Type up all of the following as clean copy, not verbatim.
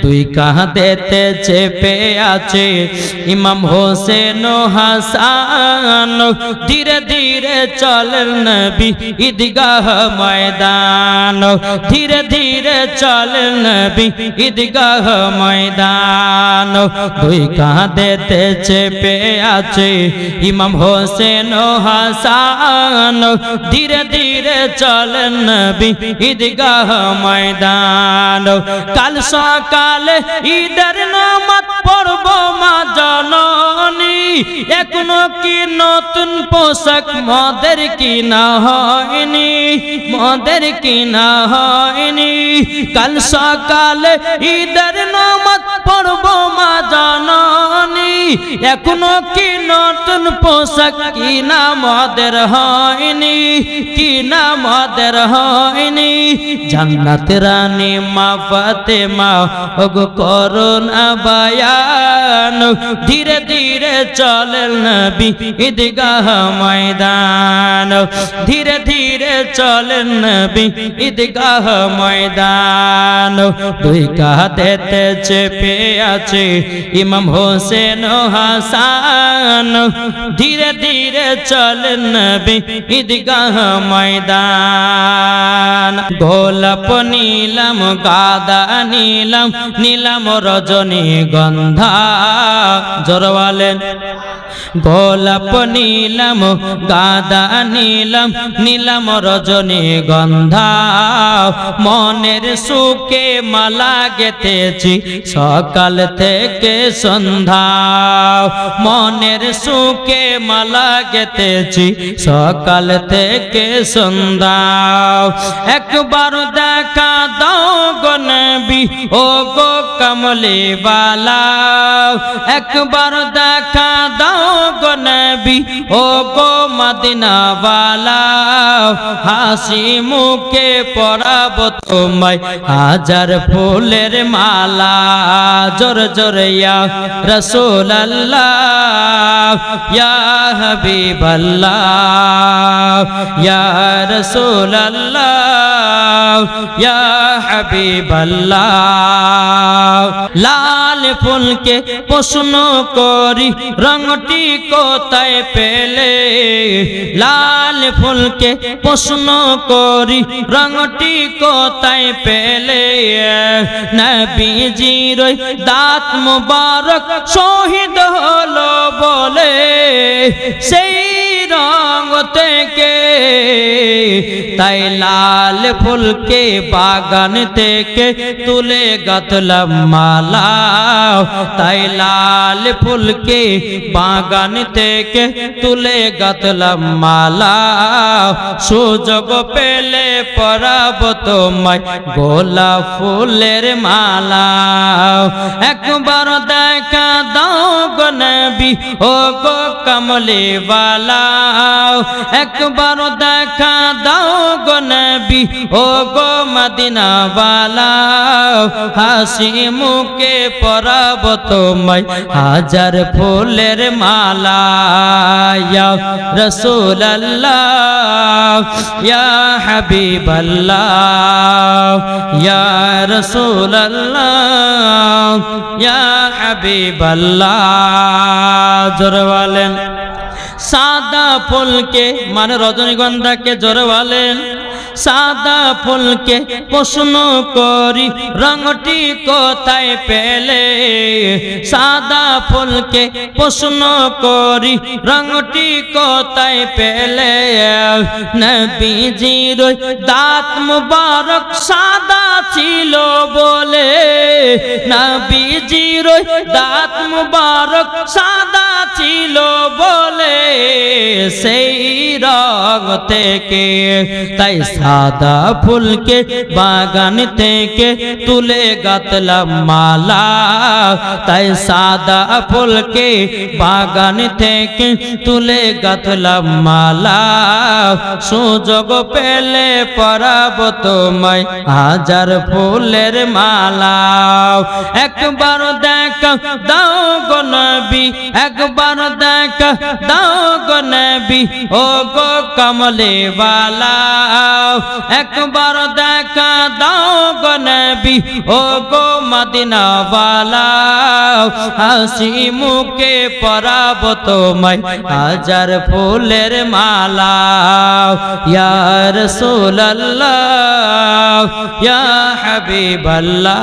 দুই কাঁধেতে চেপে আছে ইমাম হোসেন ও হাসান। ধীরে ধীরে চলেন নবী ঈদগাহ ময়দান, ধীরে ধীরে চলেন নবী ঈদগাহ ময়দান। দুই কাঁধেতে চেপে আছে ইমাম হোসেন ও হাসান। ধীরে ধীরে চলেন নবী ঈদগাহ ময়দান। কাল সকালে ঈদের নামাজ পড়ব মা জননী, এখনো কি নতুন পোশাক মদের কিনা হয়নি, মদের কিনা হয়নি। কাল সকালে ঈদের নামাজ পড়ব মা জননী, এখনো কি নতুন পোশাক কিনা মদের হয়নি, কিনা মদের হয়নি। জান্নাত রানী মা ফাতেমা ওগো করুণা বায়ান। ধীরে ধীরে চলেন নবী ঈদগাহ ময়দান, ধীরে ধীরে চলেন নবী ঈদগাহ ময়দান। দুই কাঁধেতে চেপে আছে ইমাম হোসেন ও হাসান। ধীরে ধীরে চলেন নবী ঈদগাহ ময়দান। গোলাপ নীলাম গাদা নীলাম, নীলাম রজনীগন্ধা, জোরে বলেন। গোলাপ নীলাম গাদা নীলাম, নীলাম রজনীগন্ধা। মনের সুখে মালা গেঁথেছি সকাল থেকে সন্ধ্যা, মনের সুখে মালা গেঁথেছি সকাল থেকে সন্ধ্যা। একবার দেখা দাও গো নবী ও গো কমলে বালা, একবার দেখা দাও গো নবী ও গো মদিনা বালা। হাসি মুখে পরাব তোমায় হাজার ফুলের মালা। জোর জোরে ইয়া রাসূলুল্লাহ ইয়া হাবিবাল্লাহ ইয়া রাসূলুল্লাহ ইয়া হাবিবাল্লাহ। লাল ফুলকে প্রশ্ন করি রংটি কোথায় পেলে, লাল ফুলকে প্রশ্ন করি রংটি কোথায় পেলে। নবীজির দাঁত মুবারক শহীদ হলো বলে, সেই রং থেকে তাই লাল ফুলকে বাগান থেকে তুলে গাঁথলাম মালা। তাই লাল ফুলকে বাগান থেকে তুলে গাঁথলাম মালা। সুযোগ পেলে পরাব তোমায় গোলাপ ফুলের মালা। একবার দেখা দাও গো নবী ও গো কমলে বালা, একবার দেখা দাও গো নবী ও গো মদিনা বালা। হাসি মুখে পরাব তোমায় হাজার ফুলের মালা। ইয়া রাসূলুল্লাহ ইয়া হাবিবাল্লাহ ইয়া রাসূলুল্লাহ ইয়া হাবিবাল্লাহ। জোরে বলেন। সাদা ফুলকে মানে রজনীগন্ধাকে জোরে বলেন। সাদা ফুলকে প্রশ্ন করি রংটি কোথায় পেলে, সাদা ফুলকে প্রশ্ন করি রংটি কোথায় পেলে। নবীজির দাঁত মুবারক সাদা ছিল বলে, নবীজির দাঁত মুবারক সাদা ছিল বলে, সেই রং থেকে তাই সাদা ফুলকে বাগান থেকে তুলে গাঁথলাম মালা। তাই সাদা ফুলকে বাগান থেকে তুলে গাঁথলাম মালা। সুযোগ পেলে পরাব তোমায় হাজার ফুলের মালা। একবার দেখা দাও গো নবী একবার দেখা দাও গো নবী ও গো কমলে वाला একবার দেখা দাও গো নবী ও গো মদিনা वाला হাসি মুখে পরাব তোমায় হাজার ফুলের মালা ইয়া রাসূলুল্লাহ ইয়া হাবিবাল্লাহ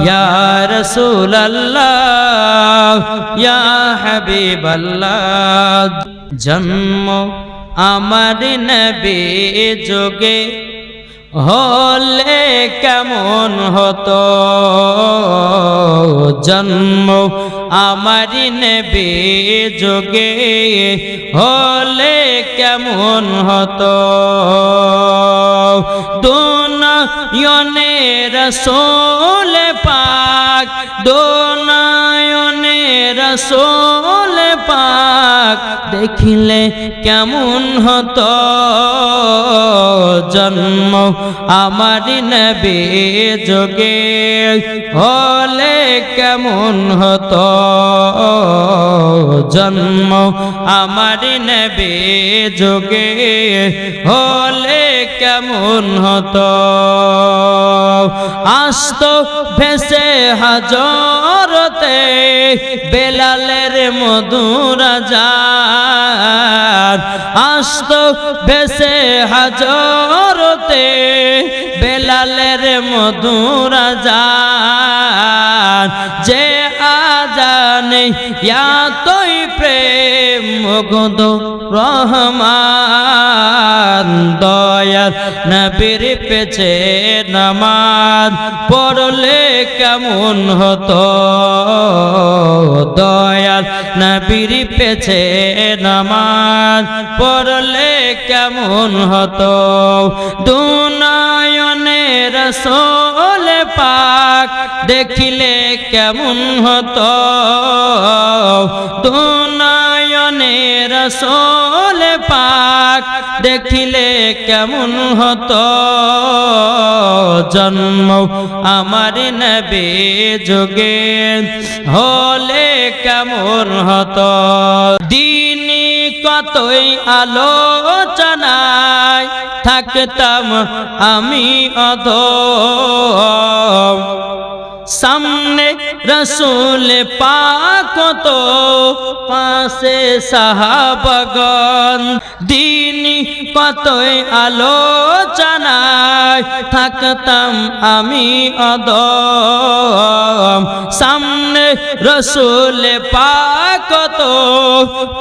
ইয়া রাসূলুল্লাহ ইয়া হাবিবাল্লাহ জন্ম আমার নবী যোগে হলে কেমন হতো জন্ম আমার নবী যোগে হলে কেমন হতো দুনিয়ানে রাসূল পাক দুনিয়ানে রাসূল পাক দেখিলে কেমন হতো জন্ম আমার নবী যোগে হলে কেমন হতো জন্ম আমার নবী যোগে হলে কেমন হতো আসতো ভেসে হাজরতে বেলালের মধুর আযান আসতো ভেসে হাজরতে বেলালের মধুর আযান যে আযানে এতই প্রেম মুগ্ধ রহমান দয়াল নবীর পেছে নামাজ পড়লে কেমন হতো দয়াল নবীর পেছে নামাজ পড়লে কেমন হতো দুনিয়ানে রাসূল পাক দেখিলে কেমন হতো দুনিয়ানে রাসূল পাক দেখিলে কেমন হতো জন্ম আমার নবী যোগে হলে কেমন হতো দিনই কতই আলোচনায় থাকতাম আমি অধম সামনে রসুল পাক তো পাশে সাহাবাগণ দিনই কতই আলোচনায় থাকতাম আমি অধম সামনে রসুল পাক তো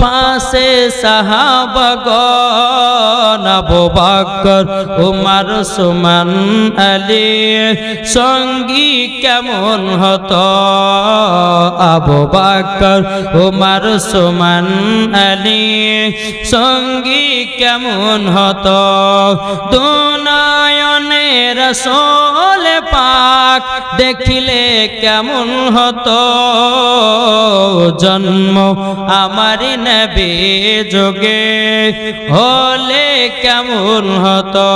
পাশে সাহাবাগণ আবু বকর উমর উসমান আলী সঙ্গী কেমন হতো আবু বকর উমর উসমান আলী সঙ্গী কেমন হতো দুনিয়ানে রাসূল পাক দেখিলে কেমন হতো জন্ম আমার নবী যোগে হলে কেমন হতো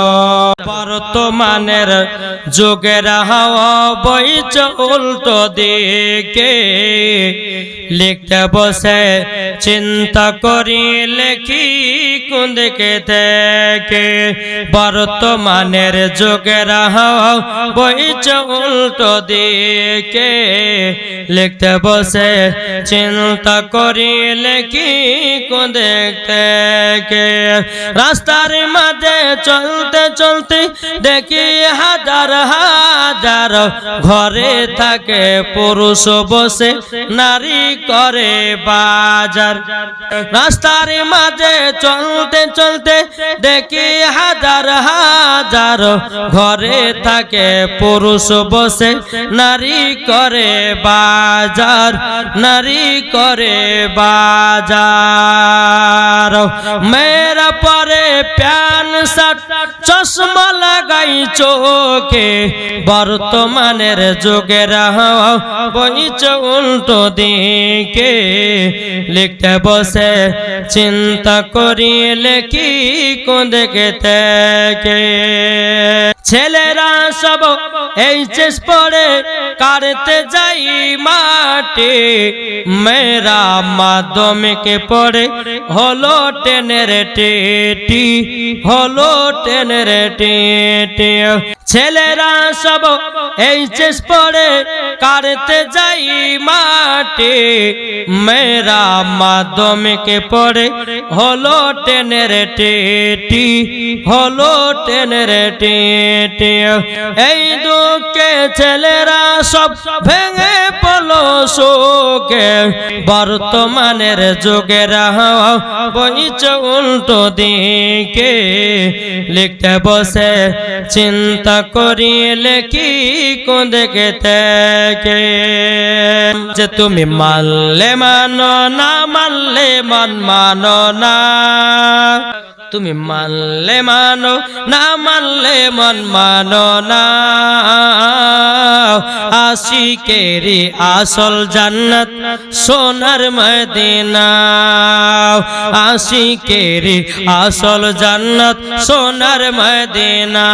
বর্তমানের যুগের হাওয়া বইছে উল্টো দিকে লিখতে বসে চিন্তা করি লেখি কোন দিকে থেকে বর্তমানের যুগের হাওয়া বইছে উল্টো দিকে লিখতে বসে চিন্তা করি লেখি কোন দিক থেকে রাস্তার মাঝে চলতে চলতে দেখি হাজার হাজার ঘরে থাকে পুরুষ বসে নারী করে বাজার রাস্তার মাঝে চলতে চলতে দেখি হাজার হাজার ঘরে থাকে পুরুষ বসে নারী করে বাজার নারী করে বাজার মেরা পরে প্যান শার্ট চশমা লাগাই চোখে বর্তমানের যুগের হাওয়া বইছে উল্টো দিকে লিখতে বসে চিন্তা করি লেখি কোন দিকে থেকে ছেলেরা সব এইচএস পড়ে কাটতে যাই মাটি মেরা মাধ্যমিকে পড়ে হলো টেনের টেটি হলো টেনের টেটি ছেলেরা সব এইচএস পড়ে কাটতে যাই মাটি মেরা মাধ্যমিকে পড়ে হলো টেনের টেটি হলো টেনের টেটি এই দুঃখে ছেলেরা সব ভেঙে পড়লো শোকে বর্তমানের যুগের বইছে উল্টো দিকে লিখতে বসে চিন্তা করি লেখি কোন দিকে থেকে যে তুমি মানলে মানো না মানলে মন মানো না তুমি মানলে মানো না মানলে মন মানো না আশিকেরি আসল জান্নাত সোনার মদিনা আশিকেরি আসল জান্নাত সোনার মদিনা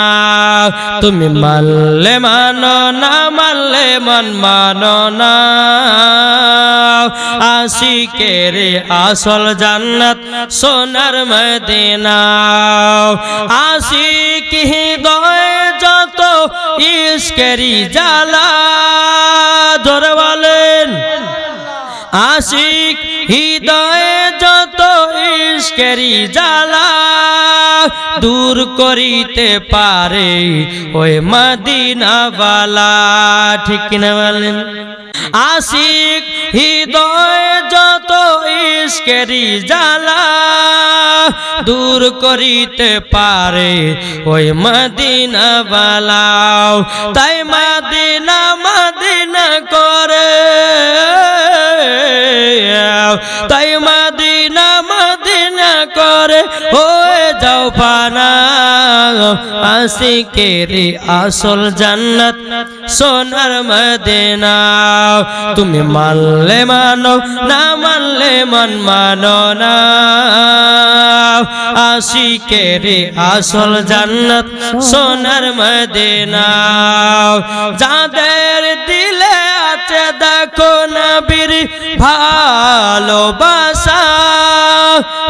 তুমি মানলে মানো না মানলে মন মানো না আশিকেরি আসল জান্নাত সোনার মদিনা আশিক হৃদয় যত ইশকেরি জ্বালা ধরে বলেন আশিক হৃদয়ে যত ইশকেরি জ্বালা দূর করিতে পারে ওই মদিনাওয়ালা ঠিক কিনা বলেন আশিক হৃদয় যত ইশকেরি জ্বালা দূর করিতে পারে ওই মদিনাওয়ালা তাই মদিনা মদিনা করে তাই মদিনা মদিনা করে হয়ে যাও পানা আশিকেরি আসল জান্নাত সোনার মদিনা তুমি মানলে মানো না মানলে মন মানো না আশিকেরি আসল জান্নাত সোনার মদিনা যাদের দিলে আছে দেখো নবীর ভালোবাসা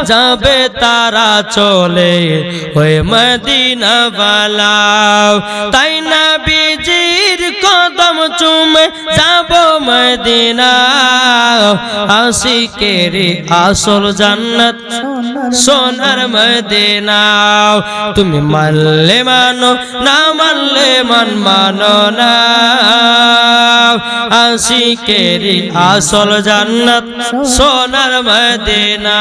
যাবে তারা চলে ওই মদিনাওয়ালা তাই নবীজির কদম চুমে যাব মদিনা আশিকেরি আসল জান্নাত সোনার মদিনা তুমি মানলে মানো না মানলে মন মানো না আশিকেরি আসল জান্নাত সোনার মদিনা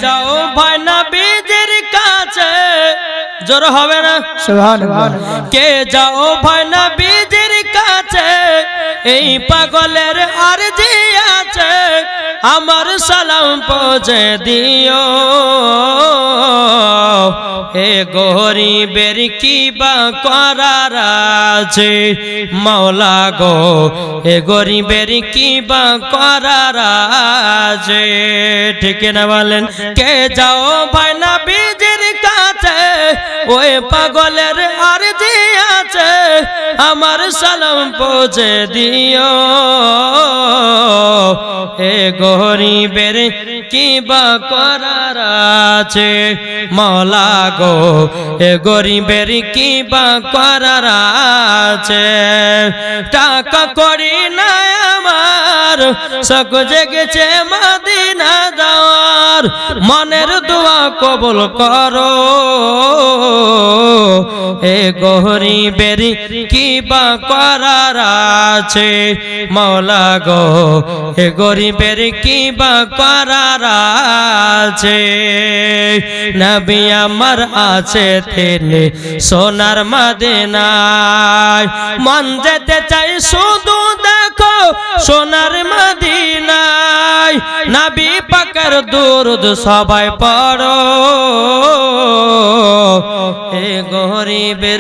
যাও ভাই নবীজির কাছে জোর হবে না সুবহানাল্লাহ কে যাও ভাই নবীজির কাছে এই পাগলের আরজি আছে আমার সালাম পৌঁছে দিও এ গরিবের কি বা করার আছে মাওলা গো এ গরিবের কি বা করার আছে ঠিক না বলেন কে যাও ভাই নবীজির কাছে ওই পাগলের আরজি আছে আমার সালাম পৌঁছে দিও এ গরিবের কি বা করার আছে মাওলা গো এ গরিবের কি বা করার আছে টাকা করি না আমার শখ জেগেছে মদিনা যাওয়ার মনের দোয়া কবুল করো এ গরিবের কি বা করার আছে মাওলা গো এ গরিবের কি বা করার আছে নবী আমার আছে তিনি সোনার মদিনায় মন যেতে চাই শুধু দেখো সোনার মদিনায় নবী পাকের দুরূদ সবাই পড়ো এ গরিবের